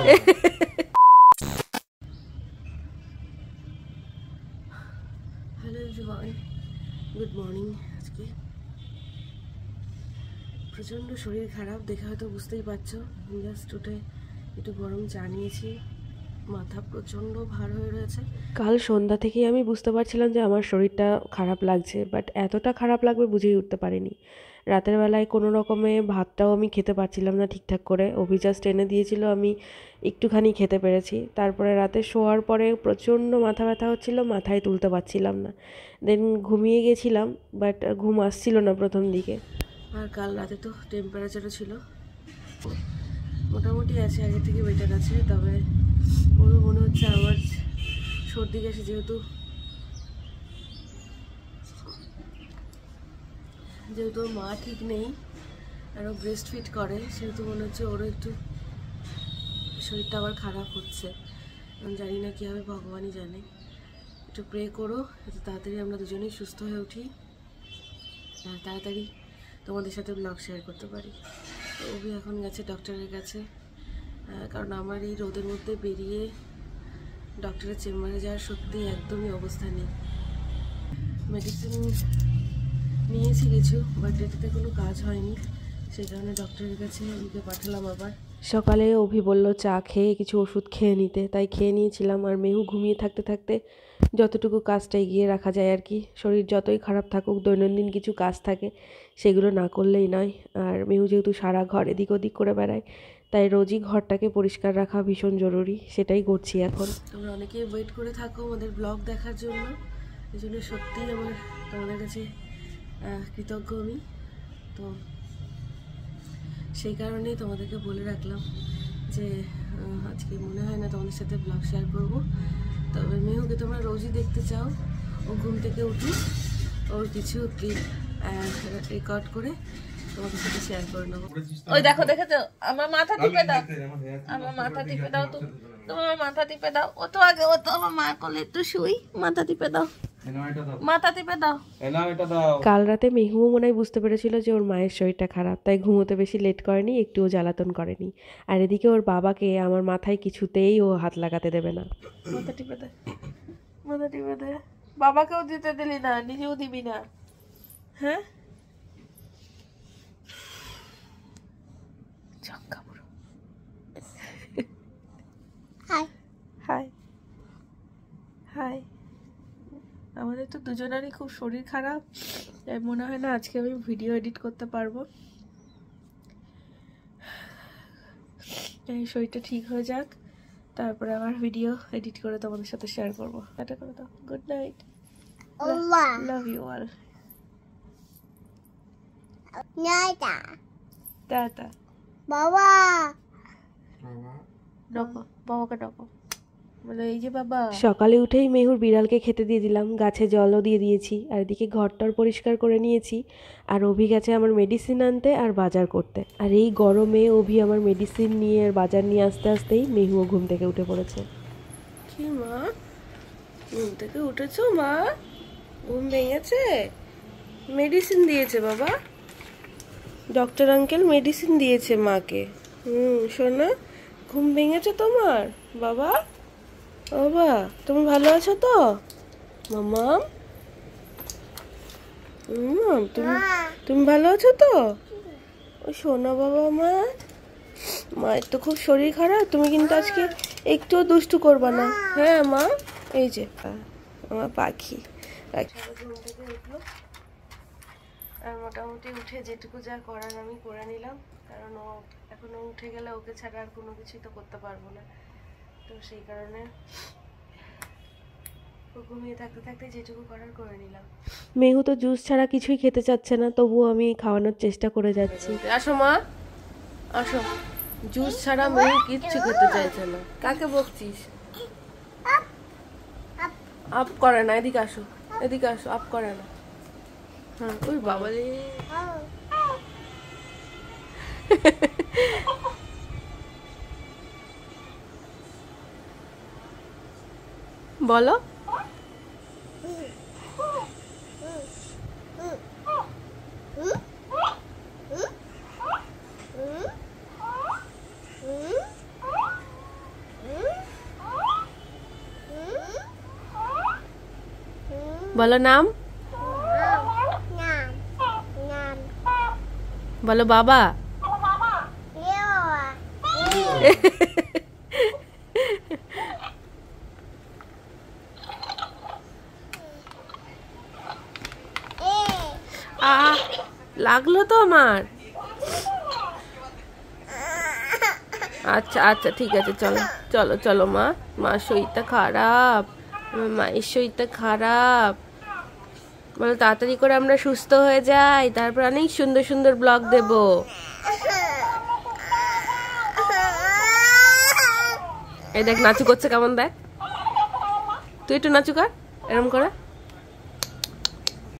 Hello everyone, good morning. আজকে প্রচণ্ড শরীর খারাপ, দেখে হয়তো বুঝতেই পারছো। জাস্ট উঠে একটু গরম চা নিয়েছি, মাথা প্রচণ্ড ভার হয়ে রয়েছে। কাল সন্ধ্যা থেকেই আমি বুঝতে পারছিলাম যে আমার শরীরটা খারাপ লাগছে, বাট এতটা খারাপ লাগবে বুঝেই উঠতে পারিনি। রাতের বেলায় কোনো রকমে ভাতটাও আমি খেতে পারছিলাম না ঠিকঠাক করে। অভি জাস্ট এনে দিয়েছিল, আমি একটুখানি খেতে পেরেছি। তারপরে রাতে শোয়ার পরে প্রচণ্ড মাথা ব্যথা হচ্ছিলো, মাথায় তুলতে পারছিলাম না। দেন ঘুমিয়ে গেছিলাম, বাট ঘুম আসছিল না প্রথম দিকে। আর কাল রাতে তো টেম্পারেচারও ছিল, মোটামুটি আছে, আগে থেকে বেটার আছে। তবে ওরও মনে হচ্ছে আমার সর্দি গেছে, যেহেতু ওর মা ঠিক নেই আর ও ব্রেস্ট ফিড করে, সেহেতু মনে হচ্ছে ওরও একটু শরীরটা আবার খারাপ হচ্ছে। আমি জানি না কী হবে, ভগবানই জানে। একটু প্রে করো যাতে তাড়াতাড়ি আমরা দুজনেই সুস্থ হয়ে উঠি আর তাড়াতাড়ি তোমাদের সাথে ব্লগ শেয়ার করতে পারি। তো অভি এখন গেছে ডক্টরের কাছে, কারণ আমার এই রোদের মধ্যে বেরিয়ে ডক্টরের চেম্বারে যাওয়ার সত্যি একদমই অবস্থা নেই। মেডিসিন নিয়েছি কিছু, বাট এটাতে কোনো কাজ হয়নি, সেই কারণে ডক্টরের কাছে অভিকে পাঠালাম আবার। সকালে অভি বলল চা খেয়ে কিছু ওষুধ খেয়ে নিতে, তাই খেয়ে নিয়েছিলাম। আর মেহু ঘুমিয়ে থাকতে থাকতে যতটুকু কাজটা এগিয়ে রাখা যায় আর কি। শরীর যতই খারাপ থাকুক, দৈনন্দিন কিছু কাজ থাকে, সেগুলো না করলেই নয়। আর মেহু যেহেতু সারা ঘর এদিক ওদিক করে বেড়ায়, তাই রোজই ঘরটাকে পরিষ্কার রাখা ভীষণ জরুরি, সেটাই করছি এখন। তোমরা অনেকেই ওয়েট করে থাকো আমাদের ব্লগ দেখার জন্য, এই জন্য সত্যিই আমার তোমাদের কাছে কৃতজ্ঞ আমি। তো সেই কারণেই তোমাদেরকে বলে রাখলাম যে আজকে মনে হয় না তোমাদের সাথে ব্লগ শেয়ার করব। তবে মেহুকে তোমরা রোজই দেখতে চাও, ও ঘুম থেকে উঠি ওর কিছু ক্লিপ রেকর্ড করে তোমাদের সাথে শেয়ার করে নেবো। ওই দেখো, দেখেছো আমার মাথা টিপে দাও, আমার মাথা টিপে দাও, তো তোমার মাথা টিপে দাও। ও তো আগে, ও তো আমার মার কোলে একটু শুই, মাথা টিপে দাও, মাথা টিপে দাও। কাল রাতে মেহুও মনে হয় বুঝতে পেরেছিল যে ওর মায়ের শরীরটা খারাপ, তাই ঘুমোতে বেশি লেট করেনি, একটুও জ্বালাতন করেনি। আর এদিকে ওর বাবাকে আমার মাথায় কিছুতেই ও হাত লাগাতে দেবে না। মাথা টিপে দে, মাথা টিপে দে। বাবাকেও দিতে দিলি না, নিজেও দিবি না, হ্যাঁ? চক্কা পুরো। High high high. আমাদের তো দুজনেরই খুব শরীর খারাপ, তাই মনে হয় না আজকে আমি ভিডিও এডিট করতে পারবো। এই শরীরটা ঠিক হয়ে যাক, তারপরে আবার ভিডিও এডিট করে তোমাদের সাথে শেয়ার করবো। টাটা করে দাও, good night, love you all, tata. বাবা ডাকো, বাবাকে ডাকো, বলে এই যে বাবা। সকালে উঠেই মেহুর বিড়ালকে খেতে দিয়ে দিলাম, গাছে জলও দিয়ে দিয়েছি, আর এদিকে ঘরটার পরিষ্কার করে নিয়েছি। আর অভি গেছে আমার মেডিসিন আনতে আর বাজার করতে। আর এই গরমে অভি আমার মেডিসিন নিয়ে আর বাজার নিয়ে আসতে আসতেই মেহুও ঘুম থেকে উঠে পড়েছে। কি মা, ঘুম থেকে উঠেছো মা? ঘুম ভেঙেছে? মেডিসিন দিয়েছে বাবা, ডক্টর আঙ্কেল মেডিসিন দিয়েছে মাকে। শোনা, ঘুম ভেঙেছে তোমার? বাবা, বাবা তুমি ভালো আছো তো মাম্মাম? তুমি ভালো আছো তো? ও শোনা বাবা, মায়ের তো খুব শরীর খারাপ, তুমি কিন্তু আজকে একটুও দুষ্টু করবা না, হ্যাঁ মা? এই যে আমার পাখি ঘুম থেকে উঠলো, আর মোটামুটি উঠে যেটুকু যা করার আমি করে নিলাম, কারণ ও এখনো উঠে গেলে ওকে ছাড়া আর কোনো কিছুই তো করতে পারবো না। তো সেই কারণে ঘুমিয়ে থাকতে থাকতে যেটুকু করার করে নিলাম। মেহু তো জুস ছাড়া কিছুই খেতে চাচ্ছে না, তবুও আমি খাওয়ানোর চেষ্টা করে যাচ্ছি। আসো মা, আসো। জুস ছাড়া মেহু কিচ্ছু খেতে চাইছে না। কাকে বকছিস? আপ করে না, এদিকে আসো, এদিকে আসো, আপ করে না। হ্যাঁ, ওই বাবা রে। বলো, বলো নাম, বলো বাবা। লাগলো তো আমার। আচ্ছা আচ্ছা ঠিক আছে, চলো চলো চলো মা, মার শরীরটা খারাপ, মায়ের শরীরটা খারাপ। বলো তাড়াতাড়ি করে আমরা সুস্থ হয়ে যাই, তারপর অনেক সুন্দর সুন্দর ব্লগ দেব। এই দেখ নাচু করছে কেমন, দেখ তুই একটু নাচু কর এরম করে।